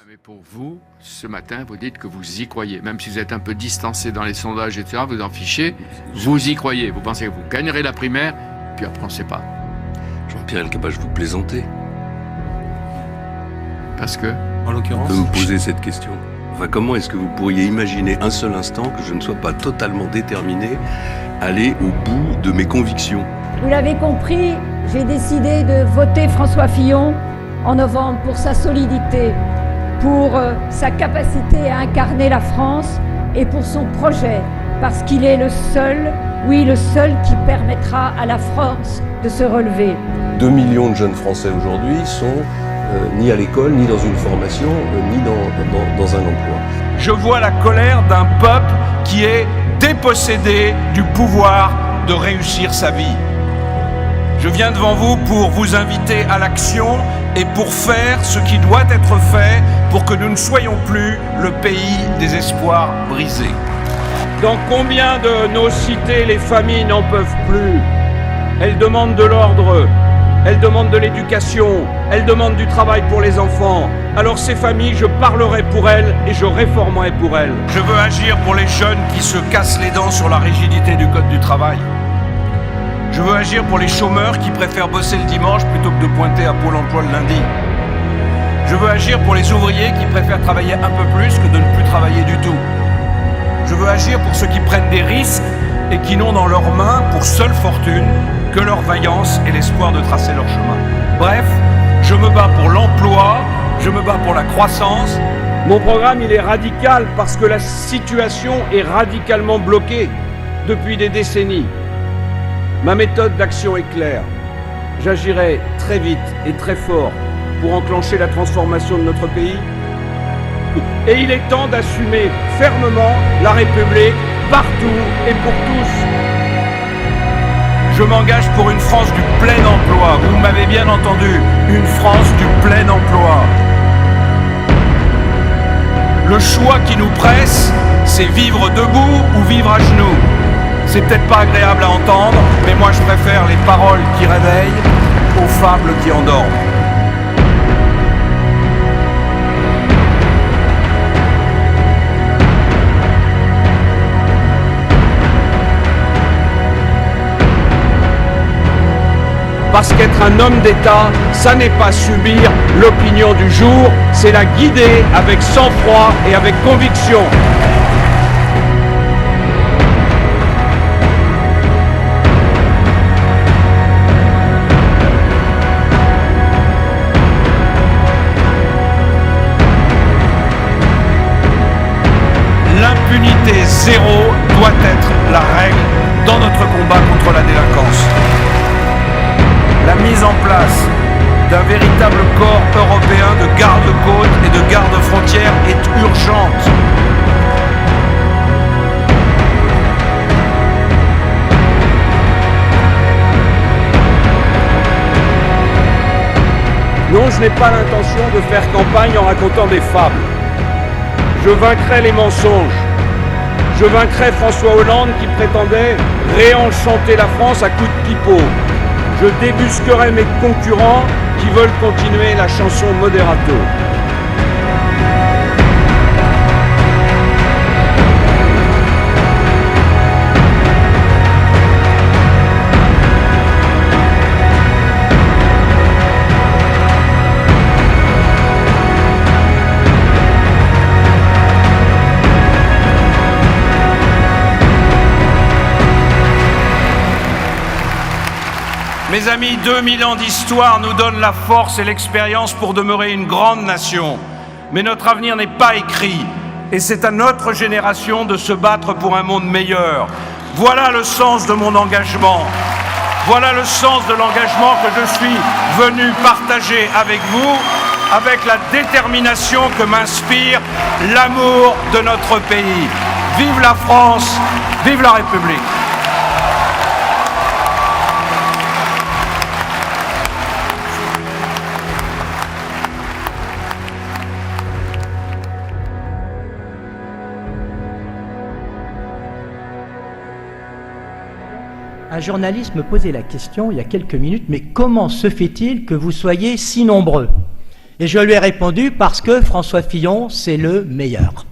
Mais pour vous, ce matin, vous dites que vous y croyez. Même si vous êtes un peu distancé dans les sondages, etc., vous en fichez, vous y croyez. Vous pensez que vous gagnerez la primaire, puis après on ne sait pas. Jean-Pierre Elkabbach, vous plaisantez. Parce que, en l'occurrence, vous me posez cette question. Enfin, comment est-ce que vous pourriez imaginer un seul instant que je ne sois pas totalement déterminé à aller au bout de mes convictions? Vous l'avez compris, j'ai décidé de voter François Fillon en novembre pour sa solidité, pour sa capacité à incarner la France et pour son projet, parce qu'il est le seul, oui le seul qui permettra à la France de se relever. 2 millions de jeunes Français aujourd'hui sont ni à l'école, ni dans une formation, ni dans un emploi. Je vois la colère d'un peuple qui est dépossédé du pouvoir de réussir sa vie. Je viens devant vous pour vous inviter à l'action et pour faire ce qui doit être fait pour que nous ne soyons plus le pays des espoirs brisés. Dans combien de nos cités les familles n'en peuvent plus? Elles demandent de l'ordre, elles demandent de l'éducation, elles demandent du travail pour les enfants. Alors ces familles, je parlerai pour elles et je réformerai pour elles. Je veux agir pour les jeunes qui se cassent les dents sur la rigidité du code du travail. Je veux agir pour les chômeurs qui préfèrent bosser le dimanche plutôt que de pointer à Pôle emploi le lundi. Je veux agir pour les ouvriers qui préfèrent travailler un peu plus que de ne plus travailler du tout. Je veux agir pour ceux qui prennent des risques et qui n'ont dans leurs mains pour seule fortune que leur vaillance et l'espoir de tracer leur chemin. Bref, je me bats pour l'emploi, je me bats pour la croissance. Mon programme, il est radical parce que la situation est radicalement bloquée depuis des décennies. Ma méthode d'action est claire. J'agirai très vite et très fort pour enclencher la transformation de notre pays. Et il est temps d'assumer fermement la République partout et pour tous. Je m'engage pour une France du plein emploi. Vous m'avez bien entendu, une France du plein emploi. Le choix qui nous presse, c'est vivre debout ou vivre à genoux. C'est peut-être pas agréable à entendre, mais moi je préfère les paroles qui réveillent aux fables qui endorment. Parce qu'être un homme d'État, ça n'est pas subir l'opinion du jour, c'est la guider avec sang-froid et avec conviction. L'impunité zéro doit être la règle dans notre combat contre la délinquance. La mise en place d'un véritable corps européen de garde-côtes et de garde-frontières est urgente. Non, je n'ai pas l'intention de faire campagne en racontant des fables. Je vaincrai les mensonges. Je vaincrai François Hollande qui prétendait réenchanter la France à coups de pipeau. Je débusquerai mes concurrents qui veulent continuer la chanson moderato. Mes amis, 2000 ans d'histoire nous donnent la force et l'expérience pour demeurer une grande nation. Mais notre avenir n'est pas écrit, et c'est à notre génération de se battre pour un monde meilleur. Voilà le sens de mon engagement. Voilà le sens de l'engagement que je suis venu partager avec vous, avec la détermination que m'inspire l'amour de notre pays. Vive la France, vive la République. Un journaliste me posait la question il y a quelques minutes, mais comment se fait-il que vous soyez si nombreux? Et je lui ai répondu parce que François Fillon, c'est le meilleur.